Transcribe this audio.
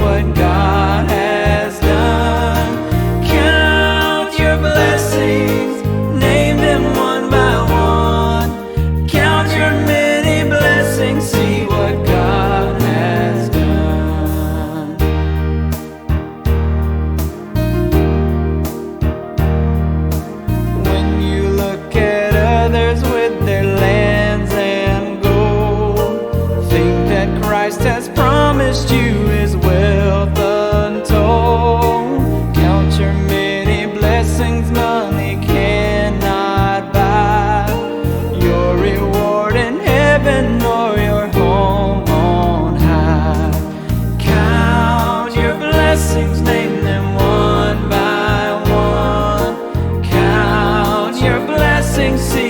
what God has done. Count your blessings, name them one by one. Count your many blessings, see what God has done. When you look at others with their lands and gold, think that Christ has promised you His wealth untold. Count your many blessings, money cannot buy your reward in heaven or your home on high. Count your blessings, name them one by one. Count your blessings, see